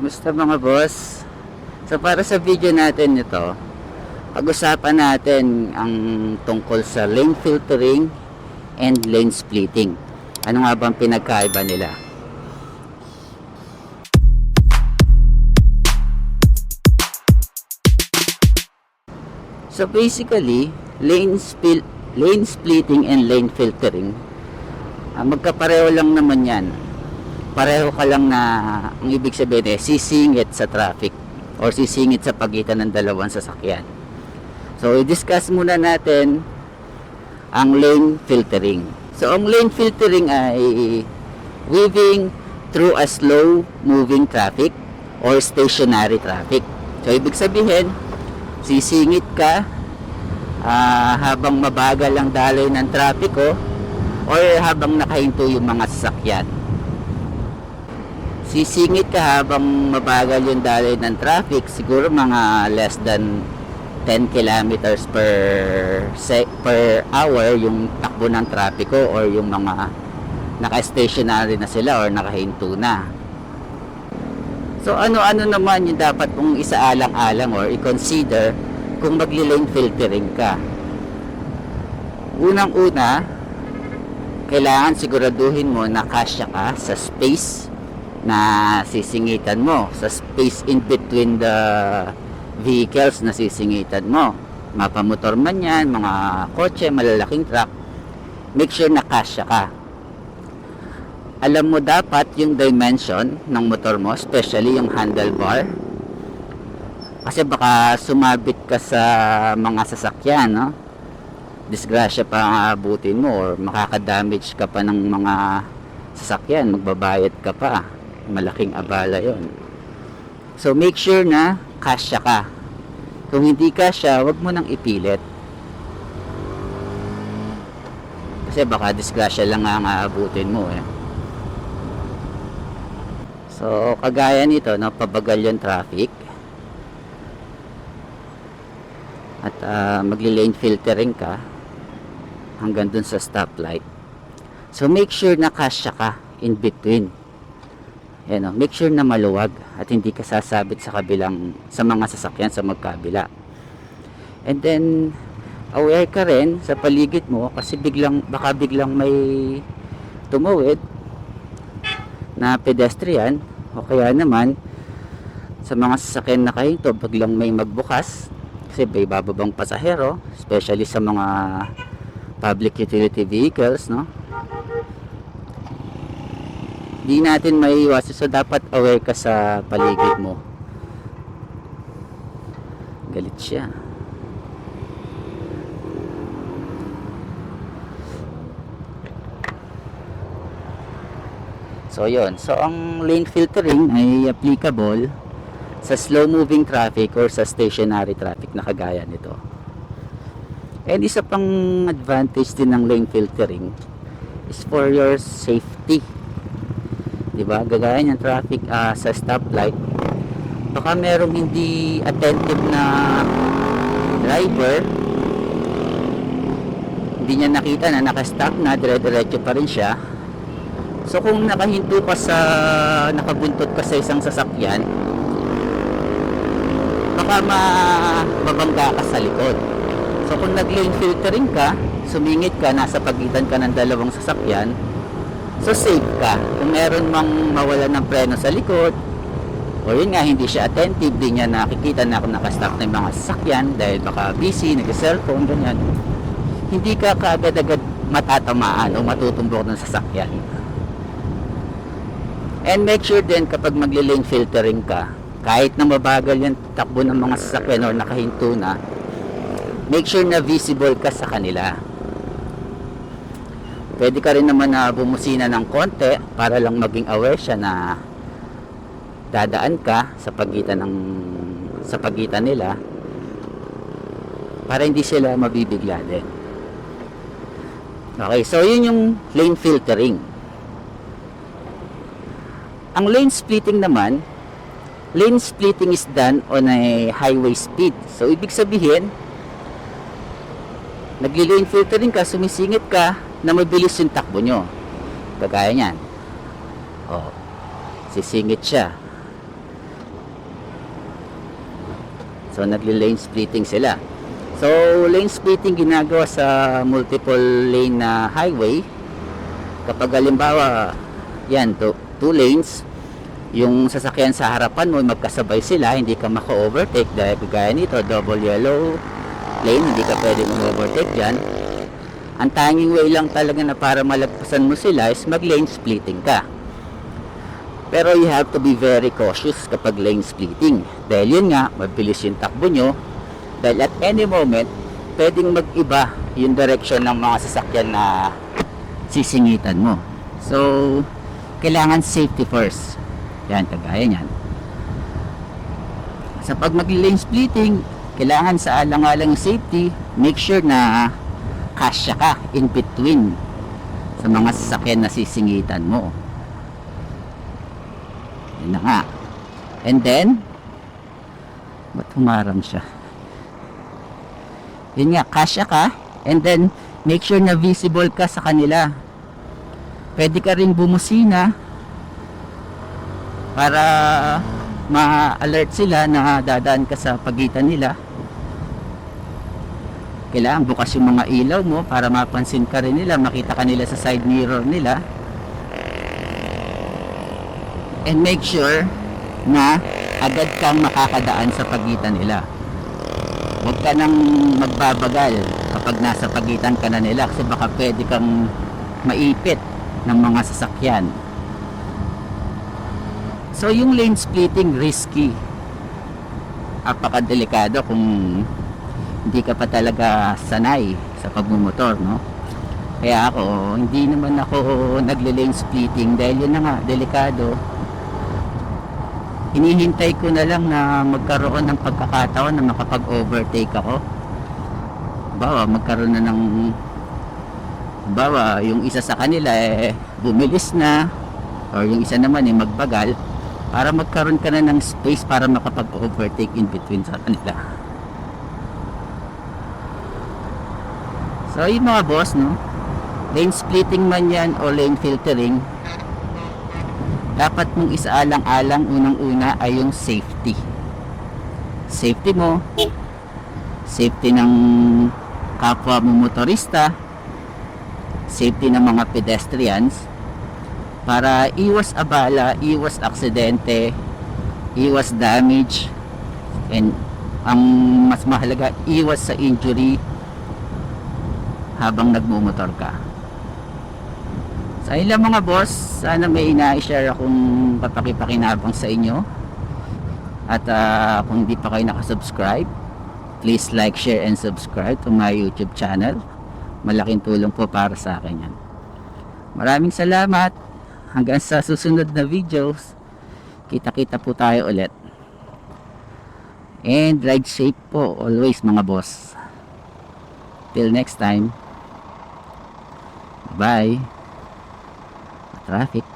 Musta mga boss? So para sa video natin ito, pag-usapan natin ang tungkol sa lane filtering and lane splitting. Ano nga bang pinagkaiba nila? So basically, lane splitting and lane filtering, magkapareho lang naman yan. Pareho ka lang na ang ibig sabihin sisingit sa traffic or sisingit sa pagitan ng dalawang sasakyan. So i-discuss muna natin ang lane filtering. So ang lane filtering ay weaving through a slow moving traffic or stationary traffic. So ibig sabihin sisingit ka habang mabagal ang daloy ng trapiko or habang nakahinto yung mga sasakyan. Sisingit ka habang mabagal yung daloy ng traffic, siguro mga less than 10 kilometers per hour yung takbo ng trapiko or yung mga naka-stationary na sila or nakahinto na. So ano-ano naman yung dapat mong isaalang-alang or i-consider kung magli-lane filtering ka. Unang-una, kailangan siguraduhin mo na kasya ka sa space na sisingitan mo, sa space in between the vehicles na sisingitan mo, mapamotor man yan, mga kotse, malalaking truck. Make sure na kasya ka. Alam mo dapat yung dimension ng motor mo, especially yung handlebar, kasi baka sumabit ka sa mga sasakyan, no? Disgrasya pa ang aabutin mo or makakadamage ka pa ng mga sasakyan, magbabayad ka pa, malaking abala yon. So make sure na kasya ka. Kung hindi kasya, wag mo nang ipilit, kasi baka disgrasya lang ang aabutin mo So kagaya nito, no, pabagal yung traffic at magli-lane filtering ka hanggang dun sa stoplight. So make sure na kasya ka in between. Make sure na maluwag at hindi ka sasabit sa mga sasakyan sa magkabila. And then aware ka rin sa paligid mo, kasi baka biglang may tumawid na pedestrian o kaya naman sa mga sasakyan na kahinto, biglang may magbukas kasi may bababang pasahero, especially sa mga public utility vehicles, no? Di natin maiiwasan, so dapat aware ka sa paligid mo. Galit siya. So yun, so ang lane filtering ay applicable sa slow moving traffic or sa stationary traffic na kagaya nito. And isa pang advantage din ng lane filtering is for your safety. Diba? Gagaya ng traffic sa stoplight, baka merong hindi attentive na driver, hindi niya nakita na nakastop na, dire-diretso pa rin siya. So kung nakahinto ka nakabuntot ka sa isang sasakyan, baka mabangga ka sa likod. So kung nag-lane filtering ka, sumingit ka, nasa pagitan ka ng dalawang sasakyan, so safe ka. Kung meron mang mawala ng preno sa likod, o yun nga, hindi siya attentive, di niya nakikita na kung nakastop na yung mga sasakyan dahil baka busy, nag-cellphone, ganyan, hindi ka kaagad-agad matatamaan o matutumbok ng sasakyan. And make sure din kapag magli-lane filtering ka, kahit na mabagal yung takbo ng mga sasakyan o nakahinto na, make sure na visible ka sa kanila. Pwede ka rin naman na bumusina ng konti para lang maging aware siya na dadaan ka sa pagitan nila, para hindi sila mabibigla din. Okay, so yun yung lane filtering. Ang lane splitting naman, lane splitting is done on a highway speed. So ibig sabihin, nagli-lane filtering ka, sumisingit ka na mabilis yung takbo nyo. Kagaya nyan, sisingit siya. So nagle-lane splitting sila. So lane splitting ginagawa sa multiple lane na highway. Kapag halimbawa yan, two lanes, yung sasakyan sa harapan mo magkasabay sila, hindi ka maka-overtake dahil gaya nito, double yellow lane, hindi ka pwede mag-overtake dyan. Ang tanging way lang talaga na para malagpasan mo sila is mag lane splitting ka. Pero you have to be very cautious kapag lane splitting, dahil yun nga, mabilis yung takbo nyo, dahil at any moment pwedeng mag-iba yung direction ng mga sasakyan na sisingitan mo. So kailangan safety first. Yan, kagaya nyan. Sa pag mag-lane splitting, kailangan sa alang-alang safety, make sure na kasya ka in between sa mga sasakyan na sisingitan mo. Yan na nga. And then, ba't humarang siya? Yun nga, kasya ka, and then make sure na visible ka sa kanila. Pwede ka ring bumusina para ma-alert sila na dadaan ka sa pagitan nila. Kailangan bukas yung mga ilaw mo para mapansin ka rin nila, makita ka nila sa side mirror nila. And make sure na agad kang makakadaan sa pagitan nila. Huwag ka nang magbabagal kapag nasa pagitan ka na nila, kasi baka pwede kang maipit ng mga sasakyan. So yung lane splitting risky, apakadelikado kung hindi ka pa talaga sanay sa pagmumotor, no? Kaya ako, hindi naman ako nagle-lane splitting dahil yun na nga, delikado. Hinihintay ko na lang na magkaroon ng pagkakataon na makapag-overtake ako. Bawa magkaroon na ng yung isa sa kanila bumilis na, or yung isa naman magbagal, para magkaroon ka na ng space para makapag-overtake in between sa kanila. So yun mga boss, no? Lane splitting man yan o lane filtering, dapat mong isaalang-alang unang-una ay yung safety. Safety mo, safety ng kapwa mo motorista, safety ng mga pedestrians, para iwas abala, iwas aksidente, iwas damage, and ang mas mahalaga, iwas sa injury habang nagmumotor ka. Sa ilang mga boss, sana may ina-share akong papakipakinabang sa inyo. At kung hindi pa kayo nakasubscribe, please like, share, and subscribe to my YouTube channel. Malaking tulong po para sa akin yan. Maraming salamat. Hanggang sa susunod na videos, kita-kita po tayo ulit. And ride safe po always mga boss. Till next time. Bye. Traffic.